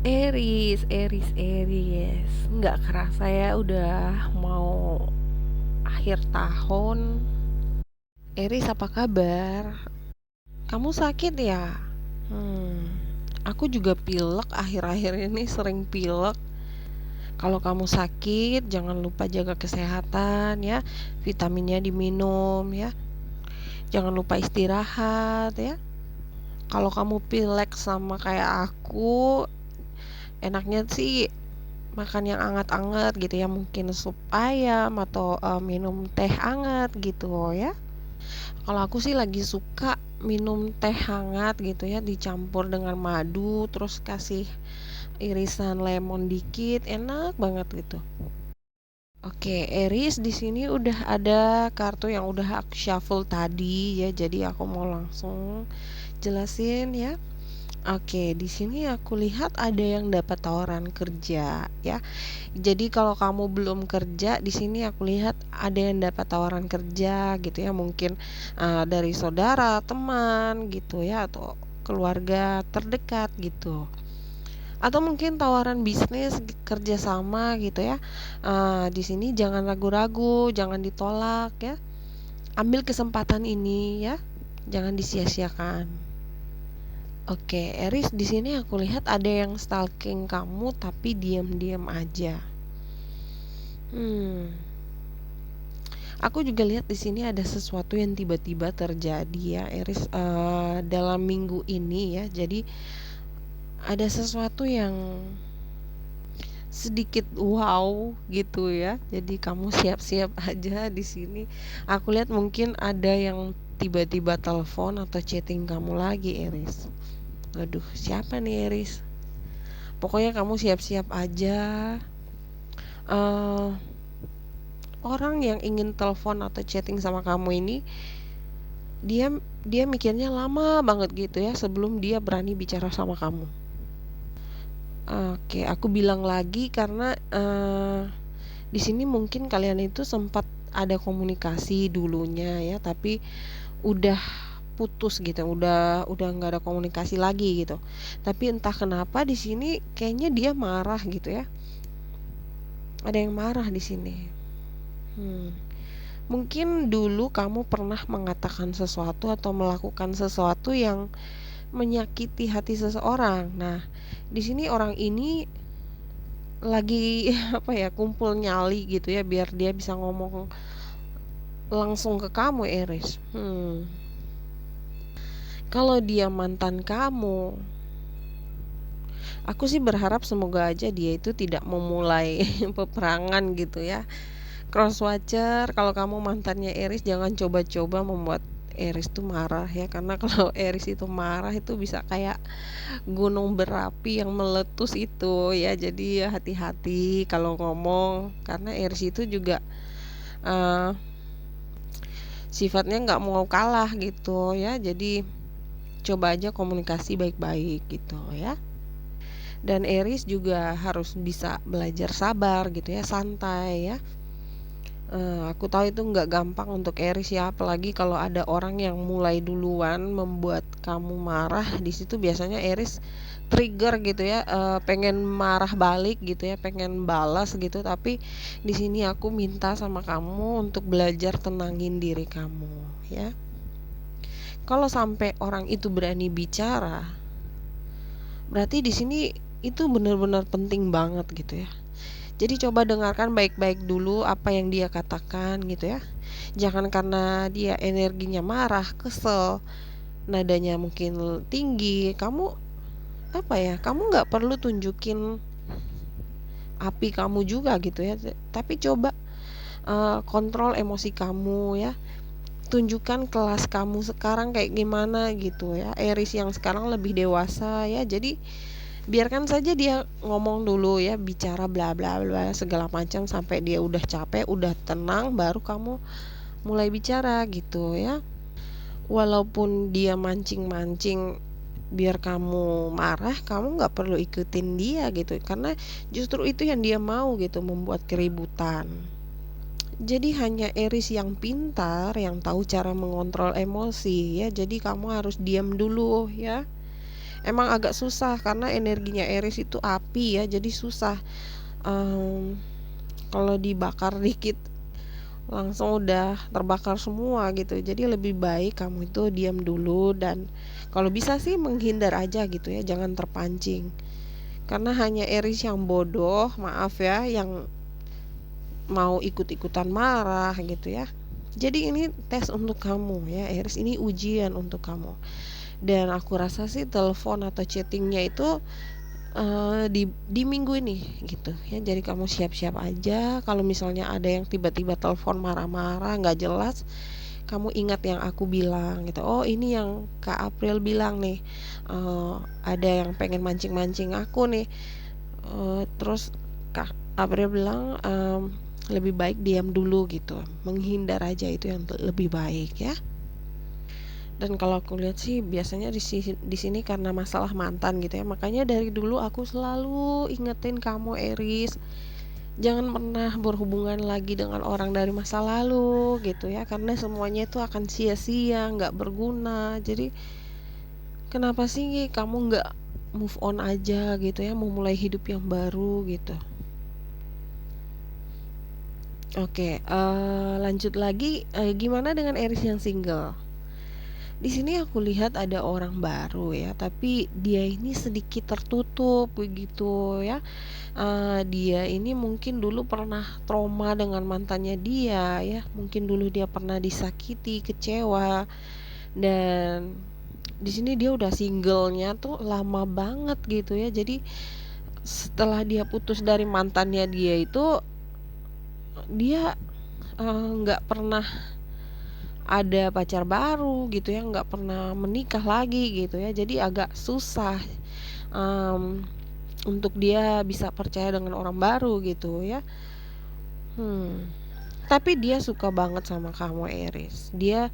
Aries. Nggak kerasa ya udah mau akhir tahun. Aries, apa kabar? Kamu sakit ya? Hmm, aku juga pilek akhir-akhir ini, sering pilek. Kalau kamu sakit, jangan lupa jaga kesehatan ya. Vitaminnya diminum ya. Jangan lupa istirahat ya. Kalau kamu pilek sama kayak aku, enaknya sih makan yang anget-anget gitu ya, mungkin sup ayam atau minum teh hangat gitu ya. Kalau aku sih lagi suka minum teh hangat gitu ya, dicampur dengan madu terus kasih irisan lemon dikit, enak banget gitu. Oke, Eris, di sini udah ada kartu yang udah aku shuffle tadi ya, jadi aku mau langsung jelasin ya. Oke, di sini aku lihat ada yang dapat tawaran kerja ya. Jadi kalau kamu belum kerja, di sini aku lihat ada yang dapat tawaran kerja gitu ya, mungkin dari saudara, teman gitu ya, atau keluarga terdekat gitu. Atau mungkin tawaran bisnis kerjasama gitu ya. Di sini jangan ragu-ragu, jangan ditolak ya. Ambil kesempatan ini ya, jangan disia-siakan. Oke, Eris, di sini aku lihat ada yang stalking kamu tapi diam-diam aja. Hmm, aku juga lihat di sini ada sesuatu yang tiba-tiba terjadi ya, Eris, dalam minggu ini ya. Jadi ada sesuatu yang sedikit wow gitu ya. Jadi kamu siap-siap aja di sini. Aku lihat mungkin ada yang tiba-tiba telepon atau chatting kamu lagi, Eris. Aduh, siapa nih, Eris? Pokoknya kamu siap-siap aja. eh Orang yang ingin telepon atau chatting sama kamu ini, dia dia mikirnya lama banget gitu ya sebelum dia berani bicara sama kamu. Oke, aku bilang lagi karena di sini mungkin kalian itu sempat ada komunikasi dulunya ya, tapi udah putus gitu, udah nggak ada komunikasi lagi gitu. Tapi entah kenapa di sini kayaknya dia marah gitu ya. Ada yang marah di sini. Hmm. Mungkin dulu kamu pernah mengatakan sesuatu atau melakukan sesuatu yang menyakiti hati seseorang. Nah, di sini orang ini lagi apa ya, kumpul nyali gitu ya biar dia bisa ngomong langsung ke kamu, Eris. Kalau dia mantan kamu, aku sih berharap semoga aja dia itu tidak memulai peperangan gitu ya. Crosswatcher, kalau kamu mantannya Eris, jangan coba-coba membuat Eris tuh marah ya, karena kalau Eris itu marah itu bisa kayak gunung berapi yang meletus itu ya. Jadi ya hati-hati kalau ngomong, karena Eris itu juga uh, sifatnya nggak mau kalah gitu ya. Jadi coba aja komunikasi baik-baik gitu ya. Dan Eris juga harus bisa belajar sabar gitu ya, santai ya. Aku tahu itu nggak gampang untuk Eris ya, apalagi kalau ada orang yang mulai duluan membuat kamu marah. Di situ biasanya Eris trigger gitu ya, pengen marah balik gitu ya, pengen balas gitu. Tapi di sini aku minta sama kamu untuk belajar tenangin diri kamu ya. Kalau sampai orang itu berani bicara, berarti di sini itu benar-benar penting banget gitu ya. Jadi coba dengarkan baik-baik dulu apa yang dia katakan gitu ya. Jangan karena dia energinya marah, kesel, nadanya mungkin tinggi, kamu apa ya? Kamu nggak perlu tunjukin api kamu juga gitu ya. Tapi coba kontrol emosi kamu ya. Tunjukkan kelas kamu sekarang kayak gimana gitu ya. Eris yang sekarang lebih dewasa ya. Jadi biarkan saja dia ngomong dulu ya, bicara bla bla bla segala macam sampai dia udah capek, udah tenang, baru kamu mulai bicara gitu ya. Walaupun dia mancing-mancing biar kamu marah, kamu nggak perlu ikutin dia gitu, karena justru itu yang dia mau gitu, membuat keributan. Jadi hanya Eris yang pintar, yang tahu cara mengontrol emosi ya. Jadi kamu harus diam dulu ya. emang agak susah karena energinya Aries itu api ya, jadi susah. Em, Kalau dibakar dikit langsung udah terbakar semua gitu. Jadi lebih baik kamu itu diam dulu dan kalau bisa sih menghindar aja gitu ya, jangan terpancing. Karena hanya Aries yang bodoh, maaf ya, yang mau ikut-ikutan marah gitu ya. Jadi ini tes untuk kamu ya, Aries, ini ujian untuk kamu. Dan aku rasa sih telepon atau chattingnya itu di minggu ini gitu ya. Jadi kamu siap-siap aja kalau misalnya ada yang tiba-tiba telepon marah-marah nggak jelas, kamu ingat yang aku bilang gitu. Oh, ini yang Kak April bilang nih, ada yang pengen mancing-mancing aku nih. Terus Kak April bilang, lebih baik diam dulu gitu, menghindar aja itu yang lebih baik ya. Dan kalau aku lihat sih biasanya di sini karena masalah mantan gitu ya. Makanya dari dulu aku selalu ingetin kamu, Eris, jangan pernah berhubungan lagi dengan orang dari masa lalu gitu ya. Karena semuanya itu akan sia-sia, nggak berguna. Jadi kenapa sih kamu nggak move on aja gitu ya, memulai hidup yang baru gitu. Oke, lanjut lagi. Gimana dengan Eris yang single? Di sini aku lihat ada orang baru ya, tapi dia ini sedikit tertutup begitu ya. Dia ini mungkin dulu pernah trauma dengan mantannya dia ya. Mungkin dulu dia pernah disakiti, kecewa, dan di sini dia udah singlenya tuh lama banget gitu ya. Jadi setelah dia putus dari mantannya dia itu, dia nggak pernah ada pacar baru gitu ya, nggak pernah menikah lagi gitu ya. Jadi agak susah um, untuk dia bisa percaya dengan orang baru gitu ya. hmm. Tapi dia suka banget sama kamu, Eris. Dia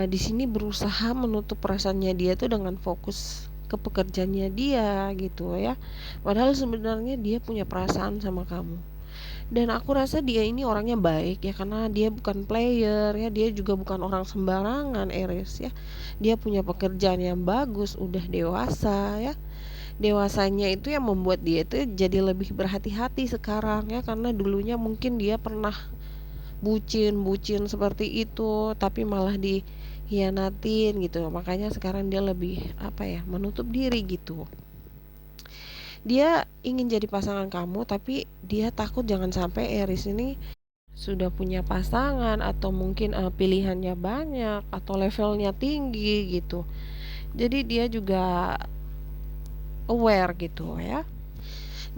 di sini berusaha menutup perasaannya dia tuh dengan fokus ke pekerjaannya dia gitu ya, padahal sebenarnya dia punya perasaan sama kamu. Dan aku rasa dia ini orangnya baik ya, karena dia bukan player ya, dia juga bukan orang sembarangan, Eris ya. Dia punya pekerjaan yang bagus, udah dewasa ya. Dewasanya itu yang membuat dia itu jadi lebih berhati-hati sekarang ya, karena dulunya mungkin dia pernah bucin seperti itu tapi malah dihianatin gitu. Makanya sekarang dia lebih apa ya, menutup diri gitu. Dia ingin jadi pasangan kamu, tapi dia takut jangan sampai Eris ini sudah punya pasangan atau mungkin pilihannya banyak atau levelnya tinggi gitu. Jadi dia juga aware gitu ya.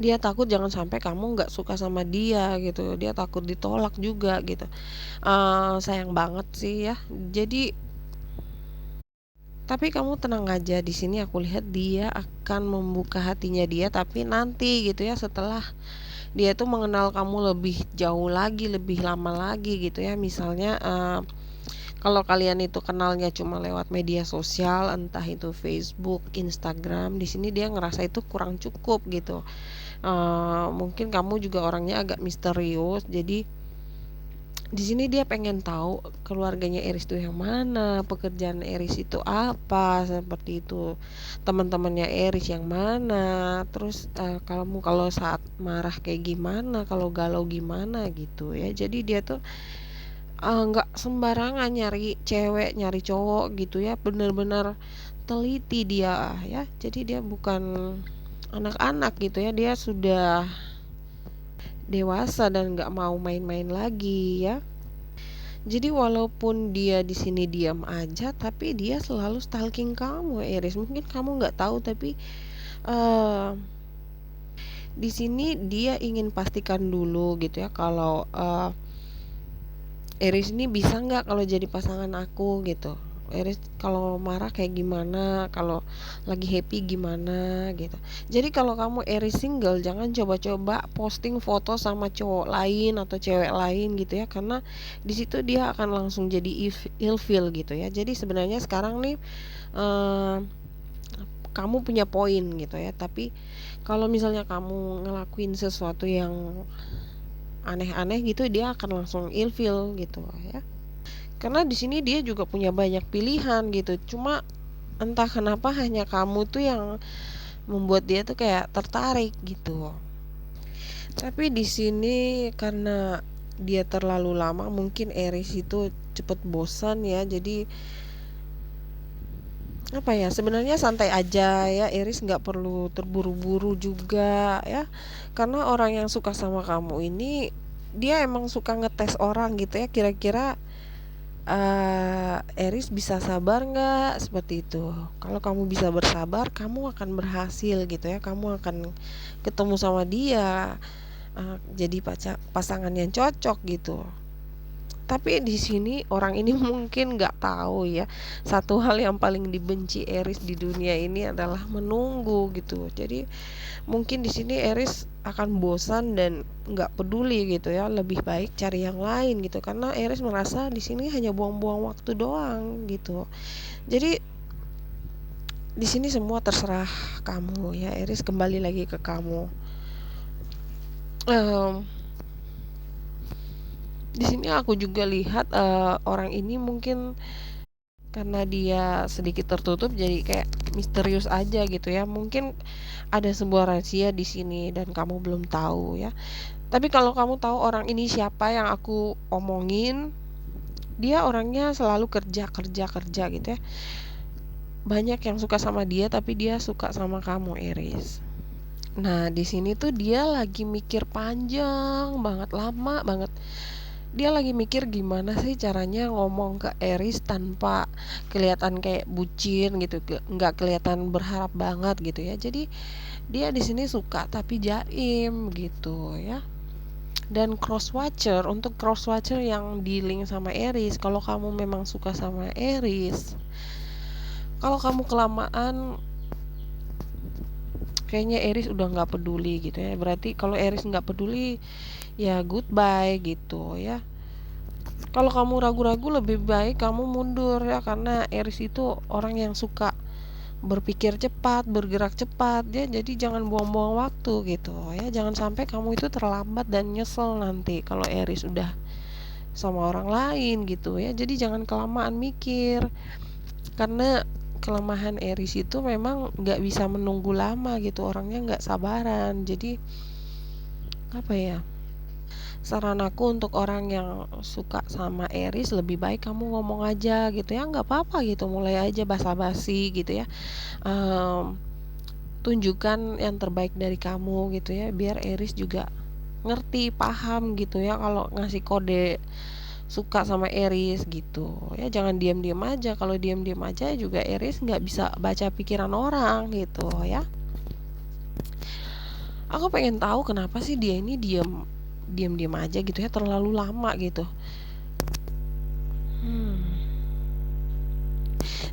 Dia takut jangan sampai kamu nggak suka sama dia gitu. Dia takut ditolak juga gitu. Sayang banget sih ya. Jadi tapi kamu tenang aja, di sini aku lihat dia akan membuka hatinya dia, tapi nanti gitu ya, setelah dia tuh mengenal kamu lebih jauh lagi, lebih lama lagi gitu ya. Misalnya kalau kalian itu kenalnya cuma lewat media sosial, entah itu Facebook, Instagram, di sini dia ngerasa itu kurang cukup gitu. Mungkin kamu juga orangnya agak misterius, jadi di sini dia pengen tahu keluarganya Eris itu yang mana, pekerjaan Eris itu apa, seperti itu. Teman-temannya Eris yang mana, terus kamu kalau saat marah kayak gimana, kalau galau gimana gitu ya. Jadi dia tuh nggak sembarangan nyari cewek, nyari cowok gitu ya, bener-bener teliti dia ya. Jadi dia bukan anak-anak gitu ya, dia sudah dewasa dan nggak mau main-main lagi ya. Jadi walaupun dia di sini diam aja, tapi dia selalu stalking kamu, Iris. Mungkin kamu nggak tahu, tapi eh di sini dia ingin pastikan dulu gitu ya, kalau Iris ini bisa nggak kalau jadi pasangan aku gitu. Iris kalau marah kayak gimana, kalau lagi happy gimana gitu. Jadi kalau kamu Iris single, jangan coba-coba posting foto sama cowok lain atau cewek lain gitu ya, karena di situ dia akan langsung jadi ilfeel gitu ya. Jadi sebenarnya sekarang nih eh, kamu punya poin gitu ya, tapi kalau misalnya kamu ngelakuin sesuatu yang aneh-aneh gitu, dia akan langsung ilfeel gitu ya. Karena di sini dia juga punya banyak pilihan gitu. Cuma Entah kenapa hanya kamu tuh yang membuat dia tuh kayak tertarik gitu. Tapi di sini karena dia terlalu lama, mungkin Aries itu cepet bosan ya. Jadi apa ya, sebenarnya santai aja ya, Aries nggak perlu terburu-buru juga ya, karena orang yang suka sama kamu ini dia emang suka ngetes orang gitu ya, kira-kira Aries bisa sabar nggak, seperti itu. Kalau kamu bisa bersabar, kamu akan berhasil gitu ya, kamu akan ketemu sama dia, jadi pasangan yang cocok gitu. Tapi di sini orang ini mungkin nggak tahu ya, satu hal yang paling dibenci Aries di dunia ini adalah menunggu gitu. Jadi mungkin di sini Aries akan bosan dan nggak peduli gitu ya, lebih baik cari yang lain gitu, karena Aries merasa di sini hanya buang-buang waktu doang gitu. Jadi di sini semua terserah kamu ya, Aries, kembali lagi ke kamu. Em, di sini aku juga lihat orang ini mungkin karena dia sedikit tertutup jadi kayak misterius aja gitu ya. Mungkin ada sebuah rahasia di sini dan kamu belum tahu ya. Tapi kalau kamu tahu orang ini siapa yang aku omongin, dia orangnya selalu kerja kerja kerja gitu ya. Banyak yang suka sama dia tapi dia suka sama kamu, Aries. Nah, di sini tuh dia lagi mikir panjang banget, lama banget. Dia lagi mikir gimana sih caranya ngomong ke Aries tanpa kelihatan kayak bucin gitu, nggak kelihatan berharap banget gitu ya. Jadi dia di sini suka tapi jaim gitu ya. Dan cross watcher, untuk cross watcher yang dealing sama Aries, kalau kamu memang suka sama Aries, kalau kamu kelamaan kayaknya Aries udah nggak peduli gitu ya. Berarti kalau Aries nggak peduli, ya goodbye gitu ya. Kalau kamu ragu-ragu, lebih baik kamu mundur ya, karena Aries itu orang yang suka berpikir cepat, bergerak cepat ya. Jadi jangan buang-buang waktu gitu ya. Jangan sampai kamu itu terlambat dan nyesel nanti kalau Aries udah sama orang lain gitu ya. Jadi jangan kelamaan mikir, karena kelemahan Aries itu memang nggak bisa menunggu lama gitu, orangnya nggak sabaran. Jadi apa ya, saran aku untuk orang yang suka sama Aries, lebih baik kamu ngomong aja gitu ya, nggak apa-apa gitu, mulai aja basa-basi gitu ya. Em, Tunjukkan yang terbaik dari kamu gitu ya, biar Aries juga ngerti, paham gitu ya, kalau ngasih kode suka sama Aries gitu ya. Jangan diam-diam aja, kalau diam-diam aja juga Aries nggak bisa baca pikiran orang gitu ya. Aku pengen tahu kenapa sih dia ini diam-diam aja gitu ya, terlalu lama gitu. hmm.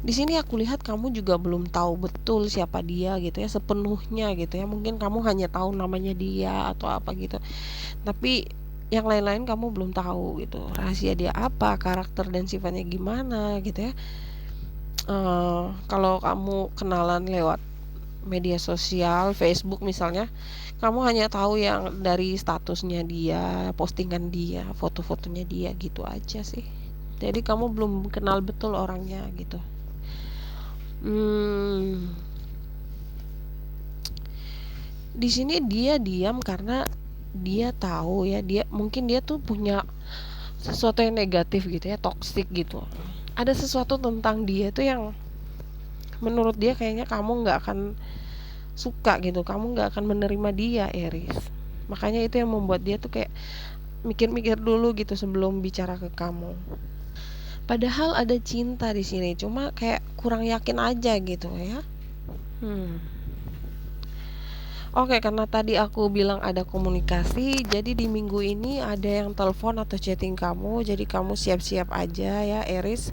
Di sini aku lihat kamu juga belum tahu betul siapa dia gitu ya, sepenuhnya gitu ya. Mungkin kamu hanya tahu namanya dia atau apa gitu, tapi yang lain-lain kamu belum tahu gitu, rahasia dia apa, karakter dan sifatnya gimana gitu ya. Kalau kamu kenalan lewat media sosial, Facebook misalnya, kamu hanya tahu yang dari statusnya dia, postingan dia, foto-fotonya dia gitu aja sih. Jadi kamu belum kenal betul orangnya gitu. Hmm, di sini dia diam karena dia tahu ya, dia mungkin dia tuh punya sesuatu yang negatif gitu ya, toksik gitu. Ada sesuatu tentang dia tuh yang menurut dia kayaknya kamu nggak akan suka gitu, kamu nggak akan menerima dia, Aries. Makanya itu yang membuat dia tuh kayak mikir-mikir dulu gitu sebelum bicara ke kamu. Padahal ada cinta di sini, cuma kayak kurang yakin aja gitu ya. Hmm. Oke, karena tadi aku bilang ada komunikasi, jadi di minggu ini ada yang telepon atau chatting kamu, jadi kamu siap-siap aja ya, Aries.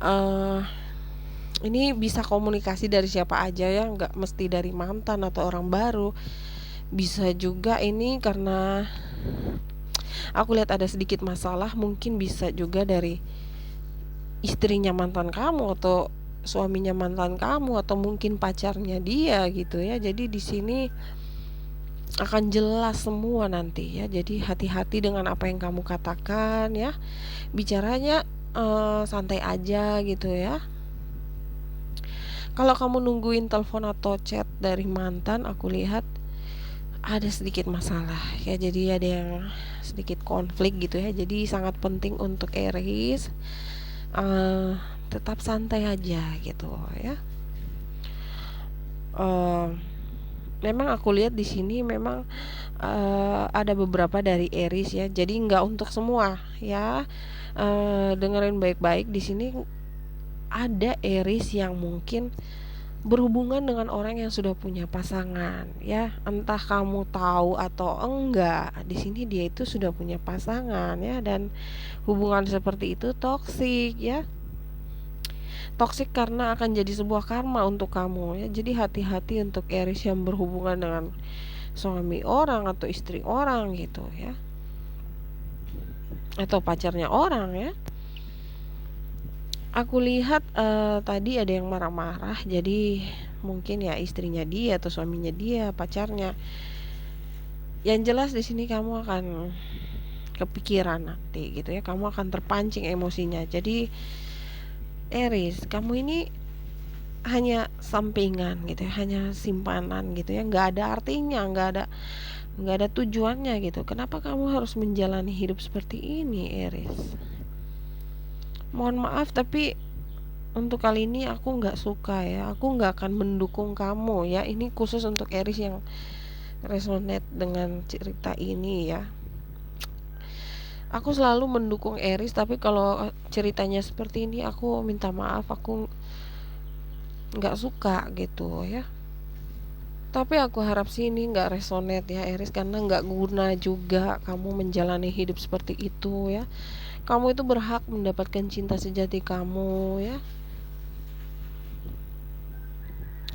eh ini bisa komunikasi dari siapa aja ya, nggak mesti dari mantan atau orang baru. Bisa juga ini karena aku lihat ada sedikit masalah, mungkin bisa juga dari istrinya mantan kamu atau suaminya mantan kamu atau mungkin pacarnya dia gitu ya. Jadi di sini akan jelas semua nanti ya. Jadi hati-hati dengan apa yang kamu katakan ya. Bicaranya santai aja gitu ya. Kalau kamu nungguin telepon atau chat dari mantan, aku lihat ada sedikit masalah ya, jadi ada yang sedikit konflik gitu ya. Jadi sangat penting untuk Aries eh, tetap santai aja gitu ya. Eh, Memang aku lihat di sini memang ada beberapa dari Aries ya. Jadi nggak untuk semua ya. Dengerin baik-baik, di sini ada Aries yang mungkin berhubungan dengan orang yang sudah punya pasangan ya. Entah kamu tahu atau enggak, di sini dia itu sudah punya pasangan ya, dan hubungan seperti itu toksik ya. Toksik karena akan jadi sebuah karma untuk kamu ya. Jadi hati-hati untuk Aries yang berhubungan dengan suami orang atau istri orang gitu ya, atau pacarnya orang ya. Aku lihat tadi ada yang marah-marah, jadi mungkin ya istrinya dia atau suaminya dia, pacarnya. Yang jelas di sini kamu akan kepikiran nanti gitu ya, kamu akan terpancing emosinya. Jadi Aries, kamu ini hanya sampingan gitu ya, hanya simpanan gitu ya, nggak ada artinya, nggak ada tujuannya gitu. Kenapa kamu harus menjalani hidup seperti ini, Aries? Mohon maaf, tapi untuk kali ini aku nggak suka ya. Aku nggak akan mendukung kamu ya. Ini khusus untuk Aries yang resonate dengan cerita ini ya. Aku selalu mendukung Aries, tapi kalau ceritanya seperti ini aku minta maaf, aku nggak suka gitu ya. Tapi aku harap sih ini nggak resonate ya Aries, karena nggak guna juga kamu menjalani hidup seperti itu ya. Kamu itu berhak mendapatkan cinta sejati kamu ya.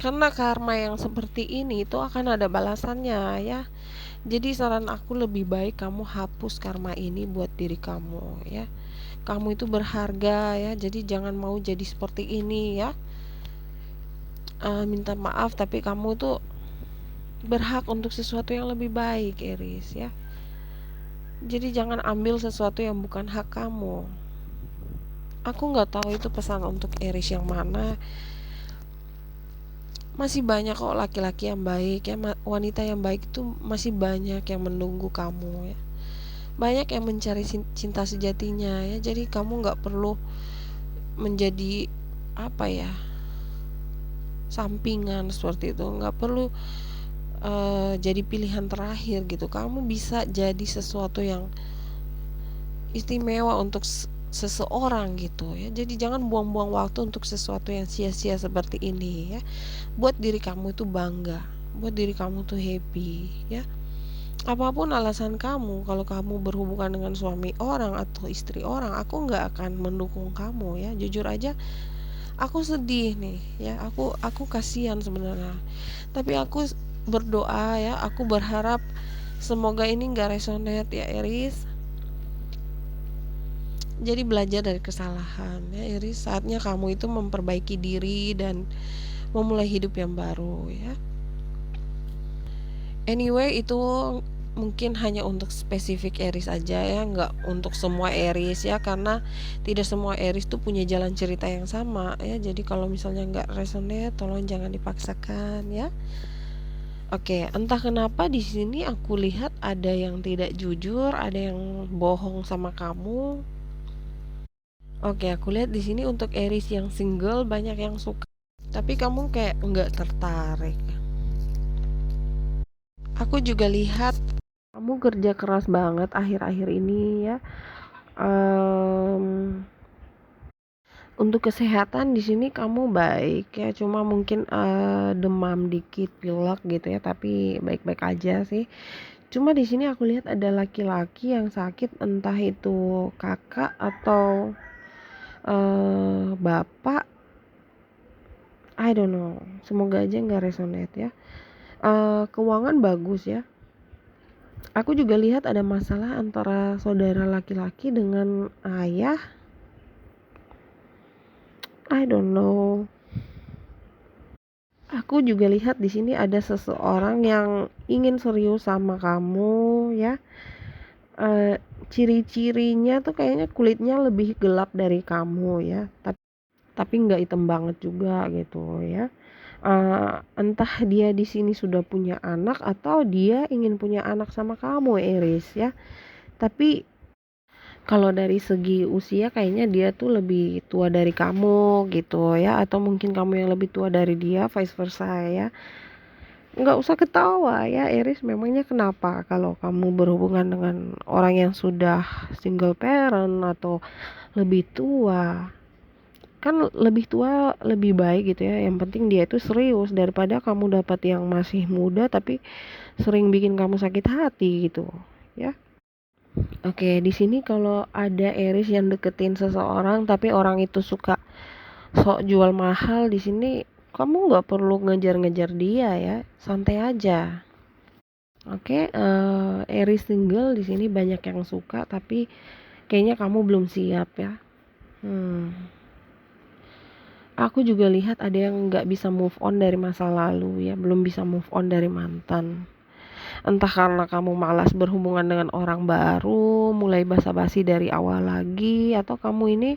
Karena karma yang seperti ini itu akan ada balasannya ya. Jadi saran aku, lebih baik kamu hapus karma ini buat diri kamu ya. Kamu itu berharga ya. Jadi jangan mau jadi seperti ini ya. Minta maaf, tapi kamu tuh berhak untuk sesuatu yang lebih baik, Aries ya. Jadi jangan ambil sesuatu yang bukan hak kamu. Aku nggak tahu itu pesan untuk Aries yang mana. Masih banyak kok laki-laki yang baik ya, wanita yang baik itu masih banyak yang menunggu kamu ya. Banyak yang mencari cinta sejatinya ya. Jadi kamu nggak perlu menjadi apa ya, sampingan seperti itu. Nggak perlu jadi pilihan terakhir gitu. Kamu bisa jadi sesuatu yang istimewa untuk seseorang gitu ya. Jadi jangan buang-buang waktu untuk sesuatu yang sia-sia seperti ini ya. Buat diri kamu itu bangga, buat diri kamu tuh happy ya. Apapun alasan kamu, kalau kamu berhubungan dengan suami orang atau istri orang, aku nggak akan mendukung kamu ya. Jujur aja, aku sedih nih ya. Aku kasihan sebenarnya. Tapi aku berdoa ya. Aku berharap semoga ini nggak resonate ya, Aries. Jadi belajar dari kesalahan ya, Iris. Saatnya kamu itu memperbaiki diri dan memulai hidup yang baru ya. Anyway, itu mungkin hanya untuk spesifik Aries aja ya, nggak untuk semua Aries ya, karena tidak semua Aries tuh punya jalan cerita yang sama ya. Jadi kalau misalnya nggak resonate, tolong jangan dipaksakan ya. Oke, entah kenapa di sini aku lihat ada yang tidak jujur, ada yang bohong sama kamu. Oke, aku lihat di sini untuk Aries yang single banyak yang suka, tapi kamu kayak nggak tertarik. Aku juga lihat kamu kerja keras banget akhir-akhir ini ya. Em, untuk kesehatan di sini kamu baik ya, cuma mungkin demam dikit, pilek gitu ya, tapi baik-baik aja sih. Cuma di sini aku lihat ada laki-laki yang sakit, entah itu kakak atau bapak. I don't know, semoga aja nggak resonate ya. Keuangan bagus ya. Aku juga lihat ada masalah antara saudara laki-laki dengan ayah. I don't know. Aku juga lihat di sini ada seseorang yang ingin serius sama kamu ya. Ciri-cirinya tuh kayaknya kulitnya lebih gelap dari kamu ya. Tapi tapi nggak hitam banget juga gitu ya. Entah dia di sini sudah punya anak atau dia ingin punya anak sama kamu, Aries ya. Tapi kalau dari segi usia kayaknya dia tuh lebih tua dari kamu gitu ya, atau mungkin kamu yang lebih tua dari dia, vice versa ya. Nggak usah ketawa ya, Aries. Memangnya kenapa kalau kamu berhubungan dengan orang yang sudah single parent atau lebih tua? Kan lebih tua lebih baik gitu ya. Yang penting dia itu serius daripada kamu dapat yang masih muda tapi sering bikin kamu sakit hati gitu ya. Oke, di sini kalau ada Aries yang deketin seseorang tapi orang itu suka sok jual mahal, di sini kamu nggak perlu ngejar-ngejar dia ya, santai aja. Oke, Aries single di sini banyak yang suka tapi kayaknya kamu belum siap ya. Aku juga lihat ada yang nggak bisa move on dari masa lalu ya, belum bisa move on dari mantan. Entah karena kamu malas berhubungan dengan orang baru, mulai basa-basi dari awal lagi, atau kamu ini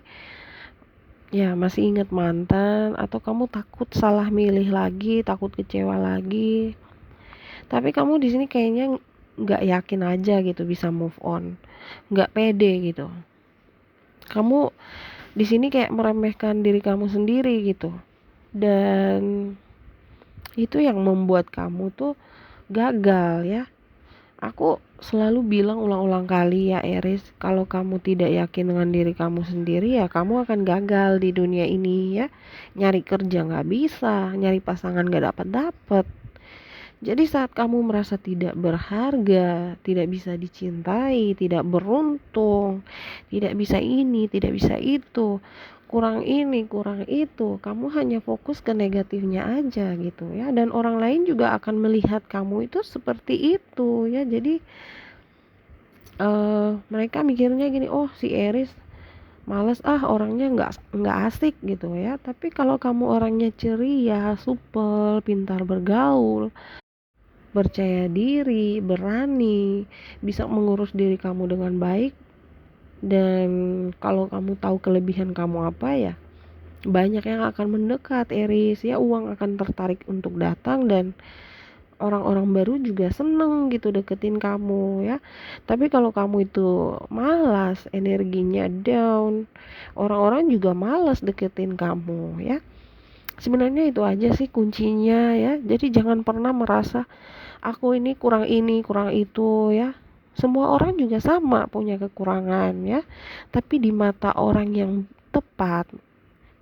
ya masih ingat mantan, atau kamu takut salah milih lagi, takut kecewa lagi. Tapi kamu di sini kayaknya nggak yakin aja gitu bisa move on, nggak pede gitu. Kamu di sini kayak meremehkan diri kamu sendiri gitu, dan itu yang membuat kamu tuh gagal ya. Aku selalu bilang ulang-ulang kali ya Aries, kalau kamu tidak yakin dengan diri kamu sendiri ya kamu akan gagal di dunia ini ya. Nyari kerja nggak bisa, nyari pasangan nggak dapat-dapat. Jadi saat kamu merasa tidak berharga, tidak bisa dicintai, tidak beruntung, tidak bisa ini, tidak bisa itu, kurang ini, kurang itu, kamu hanya fokus ke negatifnya aja gitu ya. Dan orang lain juga akan melihat kamu itu seperti itu ya. Jadi mereka mikirnya gini, oh si Aries males orangnya nggak asik gitu ya. Tapi kalau kamu orangnya ceria, supel, pintar bergaul, percaya diri, berani, bisa mengurus diri kamu dengan baik, dan kalau kamu tahu kelebihan kamu apa ya, banyak yang akan mendekat Aries ya. Uang akan tertarik untuk datang dan orang-orang baru juga seneng gitu deketin kamu ya. Tapi kalau kamu itu malas, energinya down, orang-orang juga malas deketin kamu ya. Sebenarnya itu aja sih kuncinya ya. Jadi jangan pernah merasa aku ini, kurang itu ya. Semua orang juga sama punya kekurangan ya. Tapi di mata orang yang tepat,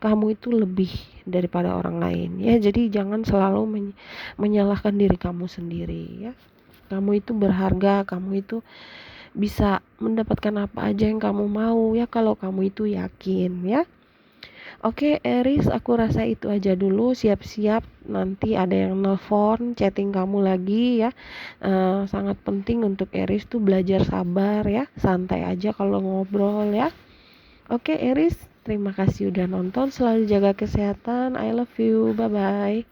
kamu itu lebih daripada orang lain ya. Jadi jangan selalu menyalahkan diri kamu sendiri ya. Kamu itu berharga, kamu itu bisa mendapatkan apa aja yang kamu mau ya kalau kamu itu yakin ya. Oke Aries, aku rasa itu aja dulu. Siap-siap nanti ada yang nelfon, chatting kamu lagi ya. Sangat penting untuk Aries tuh belajar sabar ya. Santai aja kalau ngobrol ya. Oke Aries, terima kasih udah nonton. Selalu jaga kesehatan. I love you. Bye bye.